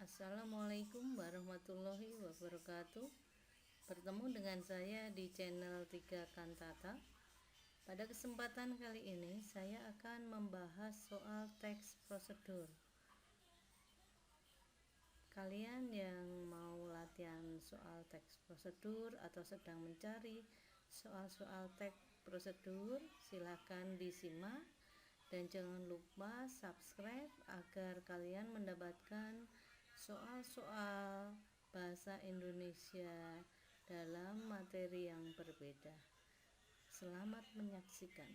Assalamualaikum warahmatullahi wabarakatuh. Bertemu dengan saya di channel 3 Kantata. Pada kesempatan kali ini saya akan membahas soal teks prosedur. Kalian yang mau latihan soal teks prosedur atau sedang mencari soal-soal teks prosedur, silakan disimak dan jangan lupa subscribe agar kalian mendapatkan soal-soal bahasa Indonesia dalam materi yang berbeda. Selamat menyaksikan.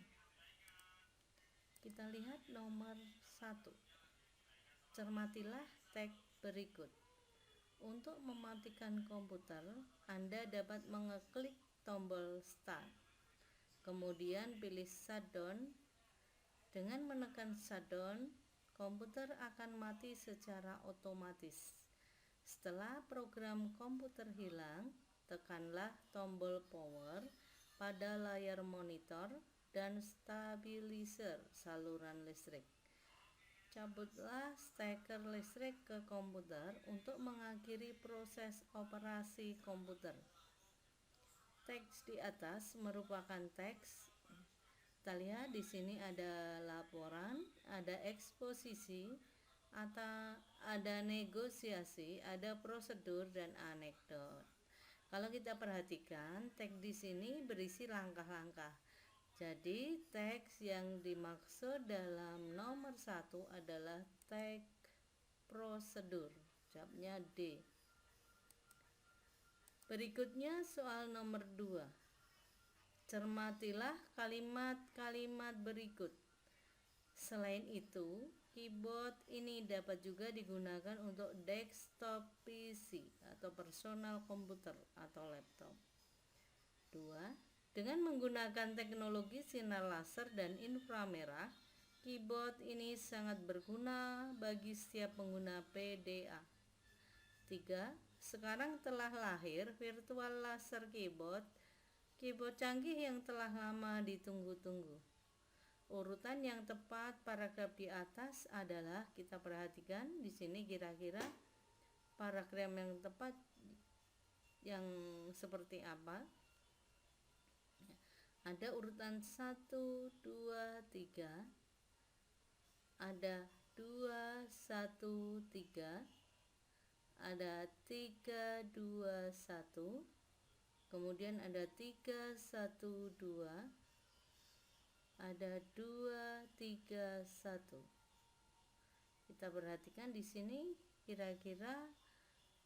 Kita lihat nomor 1. Cermatilah teks berikut. Untuk mematikan komputer, Anda dapat mengeklik tombol Start. Kemudian pilih Shutdown. Dengan menekan Shutdown, komputer akan mati secara otomatis. Setelah program komputer hilang, tekanlah tombol Power pada layar monitor dan stabilizer saluran listrik. Cabutlah steker listrik ke komputer untuk mengakhiri proses operasi komputer. Teks di atas merupakan teks. Kita lihat di sini ada laporan, ada eksposisi, atau ada negosiasi, ada prosedur dan anekdot. Kalau kita perhatikan, teks di sini berisi langkah-langkah. Jadi teks yang dimaksud dalam nomor 1 adalah teks prosedur. Jawabnya D. Berikutnya soal nomor 2. Cermatilah kalimat-kalimat berikut. Selain itu, keyboard ini dapat juga digunakan untuk desktop PC atau personal komputer atau laptop. 2. Dengan menggunakan teknologi sinar laser dan inframerah, keyboard ini sangat berguna bagi setiap pengguna PDA. 3. Sekarang telah lahir virtual laser keyboard canggih yang telah lama ditunggu-tunggu. Urutan yang tepat paragraf di atas adalah, kita perhatikan di sini kira-kira paragraf yang tepat yang seperti apa. Ada urutan 1, 2, 3. Ada 2, 1, 3. Ada 3, 2, 1. Kemudian ada 3, 1, 2. Ada 2, 3, 1. Kita perhatikan di sini kira-kira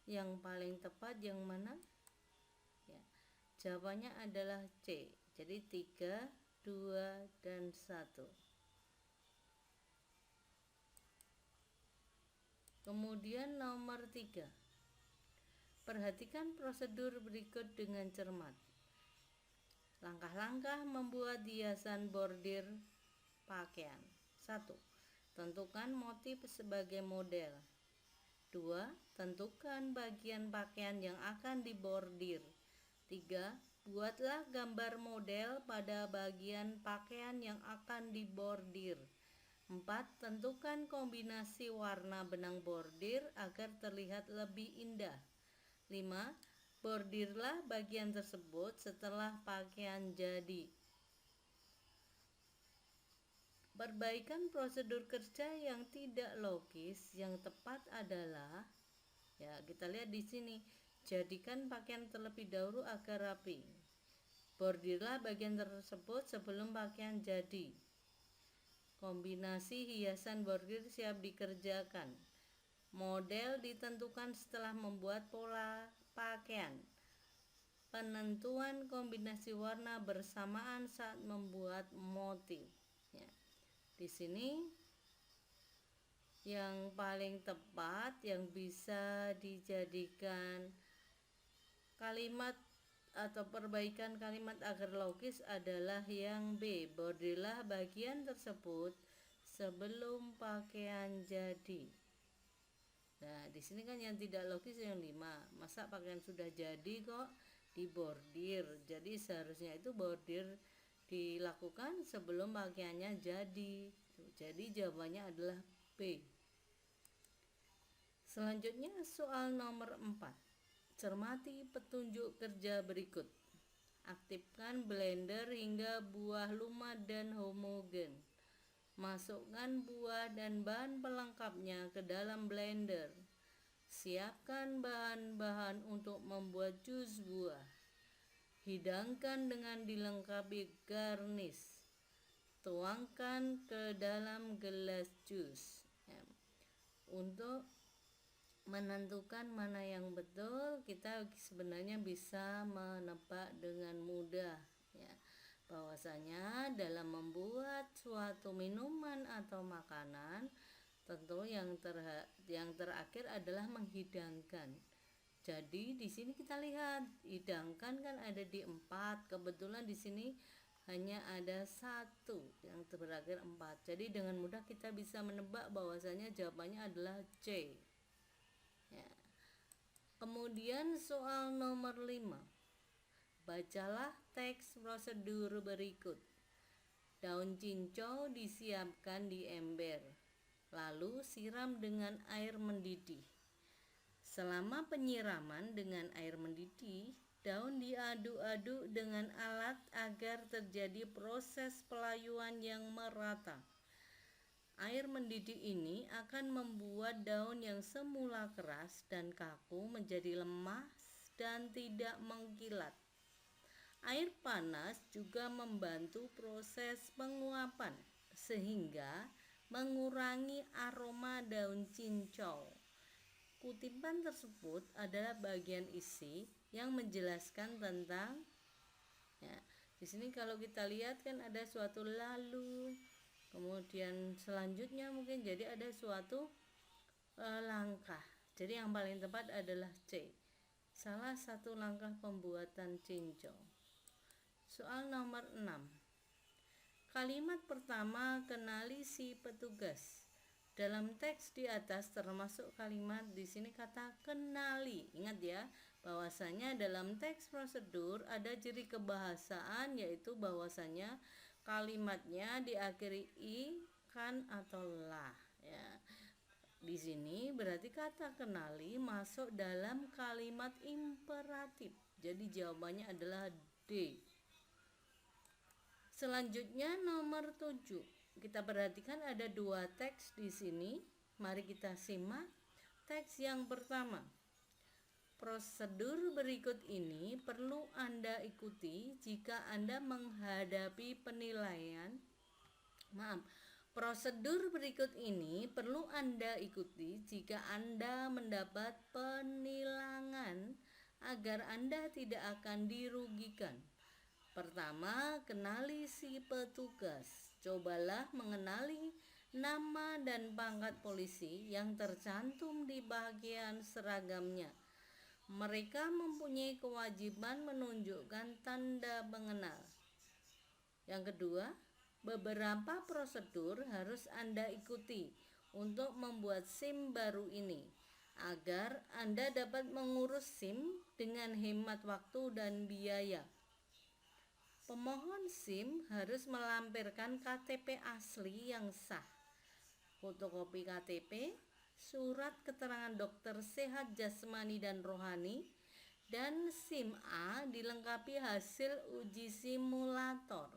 yang paling tepat yang mana? Ya, jawabannya adalah C. Jadi 3, 2, dan 1. Kemudian nomor 3. Perhatikan prosedur berikut dengan cermat. Langkah-langkah membuat hiasan bordir pakaian. 1. Tentukan motif sebagai model. 2. Tentukan bagian pakaian yang akan dibordir. 3. Buatlah gambar model pada bagian pakaian yang akan dibordir. 4. Tentukan kombinasi warna benang bordir agar terlihat lebih indah. 5. Bordirlah bagian tersebut setelah pakaian jadi. Perbaikan prosedur kerja yang tidak logis yang tepat adalah, ya kita lihat di sini, jadikan pakaian terlebih dahulu agar rapi. Bordirlah bagian tersebut sebelum pakaian jadi. Kombinasi hiasan bordir siap dikerjakan. Model ditentukan setelah membuat pola pakaian. Penentuan kombinasi warna bersamaan saat membuat motif. Ya. Di sini yang paling tepat yang bisa dijadikan kalimat atau perbaikan kalimat agar logis adalah yang B. Bordirlah bagian tersebut sebelum pakaian jadi. Nah, di sini kan yang tidak logis yang 5. Masa pakaian sudah jadi kok dibordir? Jadi seharusnya itu bordir dilakukan sebelum pakaiannya jadi. Jadi jawabannya adalah B. Selanjutnya soal nomor 4. Cermati petunjuk kerja berikut. Aktifkan blender hingga buah lumat dan homogen. Masukkan buah dan bahan pelengkapnya ke dalam blender. Siapkan bahan-bahan untuk membuat jus buah. Hidangkan dengan dilengkapi garnish. Tuangkan ke dalam gelas jus. Untuk menentukan mana yang betul, kita sebenarnya bisa menebak dengan mudah, ya, bahwasanya dalam membuat suatu minuman atau makanan, tentu yang terakhir adalah menghidangkan. Jadi di sini kita lihat hidangkan kan ada di 4, kebetulan di sini hanya ada 1 yang berakhir 4. Jadi dengan mudah kita bisa menebak bahwasanya jawabannya adalah C. Ya. Kemudian soal nomor 5. Bacalah teks prosedur berikut. Daun cincau disiapkan di ember, lalu siram dengan air mendidih. Selama penyiraman dengan air mendidih, daun diaduk-aduk dengan alat agar terjadi proses pelayuan yang merata. Air mendidih ini akan membuat daun yang semula keras dan kaku menjadi lemah dan tidak mengkilat. Air panas juga membantu proses penguapan sehingga mengurangi aroma daun cincau. Kutipan tersebut adalah bagian isi yang menjelaskan tentang, ya, di sini kalau kita lihat kan ada suatu lalu, kemudian selanjutnya mungkin jadi ada suatu langkah. Jadi yang paling tepat adalah C, salah satu langkah pembuatan cincau. Soal nomor 6. Kalimat pertama, kenali si petugas. Dalam teks di atas termasuk kalimat di sini kata kenali. Ingat ya, bahwasanya dalam teks prosedur ada ciri kebahasaan, yaitu bahwasanya kalimatnya diakhiri i, kan atau lah, ya. Di sini berarti kata kenali masuk dalam kalimat imperatif. Jadi jawabannya adalah D. Selanjutnya nomor 7. Kita perhatikan ada 2 teks di sini. Mari kita simak. Teks yang pertama. Prosedur berikut ini perlu Anda ikuti jika Anda menghadapi penilaian. Prosedur berikut ini perlu Anda ikuti jika Anda mendapat penilangan agar Anda tidak akan dirugikan. Pertama, kenali si petugas. Cobalah mengenali nama dan pangkat polisi yang tercantum di bagian seragamnya. Mereka mempunyai kewajiban menunjukkan tanda pengenal. Yang kedua, beberapa prosedur harus Anda ikuti untuk membuat SIM baru ini, agar Anda dapat mengurus SIM dengan hemat waktu dan biaya. Pemohon SIM harus melampirkan KTP asli yang sah, fotokopi KTP, surat keterangan dokter sehat jasmani dan rohani, dan SIM A dilengkapi hasil uji simulator.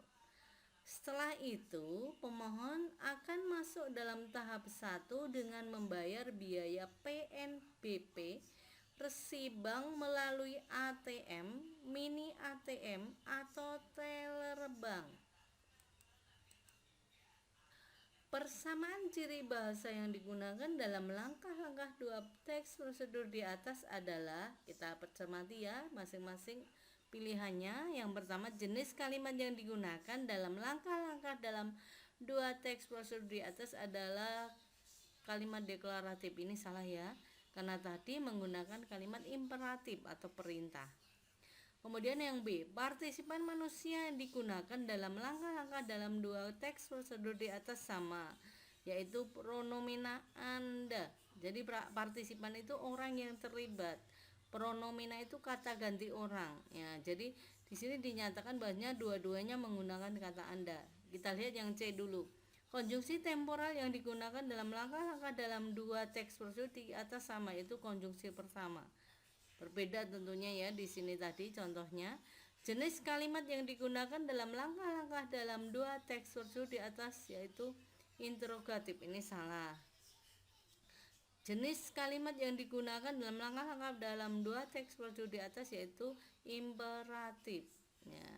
Setelah itu, pemohon akan masuk dalam tahap 1 dengan membayar biaya PNBP, resi bank melalui ATM, mini ATM, atau teller bank. Persamaan ciri bahasa yang digunakan dalam langkah-langkah 2 teks prosedur di atas adalah, kita cermati ya masing-masing pilihannya. Yang pertama, jenis kalimat yang digunakan dalam langkah-langkah dalam 2 teks prosedur di atas adalah kalimat deklaratif. Ini salah ya, karena tadi menggunakan kalimat imperatif atau perintah. Kemudian yang B, partisipan manusia yang digunakan dalam langkah-langkah dalam 2 teks prosedur di atas sama, yaitu pronomina Anda. Jadi partisipan itu orang yang terlibat. Pronomina itu kata ganti orang. Ya, jadi di sini dinyatakan bahwa dua-duanya menggunakan kata Anda. Kita lihat yang C dulu. Konjungsi temporal yang digunakan dalam langkah-langkah dalam dua teks prosedur di atas sama, itu konjungsi pertama. Berbeda tentunya ya di sini tadi contohnya. Jenis kalimat yang digunakan dalam langkah-langkah dalam dua teks prosedur di atas yaitu interrogatif. Ini salah. Jenis kalimat yang digunakan dalam langkah-langkah dalam dua teks prosedur di atas yaitu imperatif. Ya.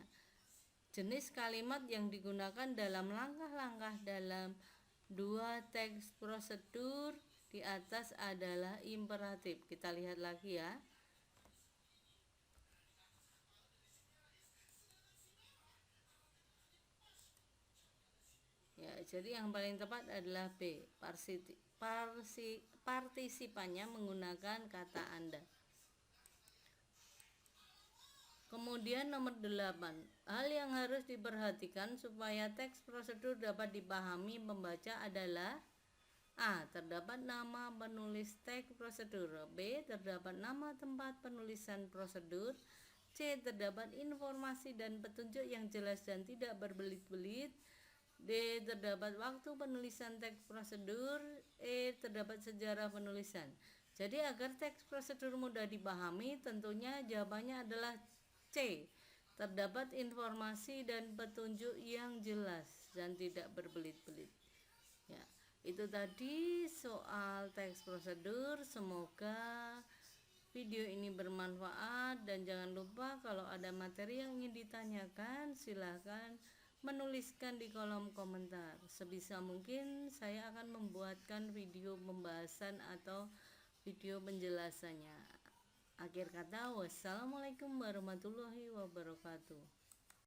Jenis kalimat yang digunakan dalam langkah-langkah dalam dua teks prosedur di atas adalah imperatif. Kita lihat lagi ya. Ya, jadi yang paling tepat adalah B. Partisipannya menggunakan kata Anda. Kemudian nomor 8, hal yang harus diperhatikan supaya teks prosedur dapat dipahami pembaca adalah A. Terdapat nama penulis teks prosedur. B. Terdapat nama tempat penulisan prosedur. C. Terdapat informasi dan petunjuk yang jelas dan tidak berbelit-belit. D. Terdapat waktu penulisan teks prosedur. E. Terdapat sejarah penulisan. Jadi agar teks prosedur mudah dipahami, tentunya jawabannya adalah C. Terdapat informasi dan petunjuk yang jelas dan tidak berbelit-belit. Ya, itu tadi soal teks prosedur. Semoga video ini bermanfaat, dan jangan lupa kalau ada materi yang ingin ditanyakan silahkan menuliskan di kolom komentar. Sebisa mungkin saya akan membuatkan video pembahasan atau video penjelasannya. Akhir kata, wassalamualaikum warahmatullahi wabarakatuh.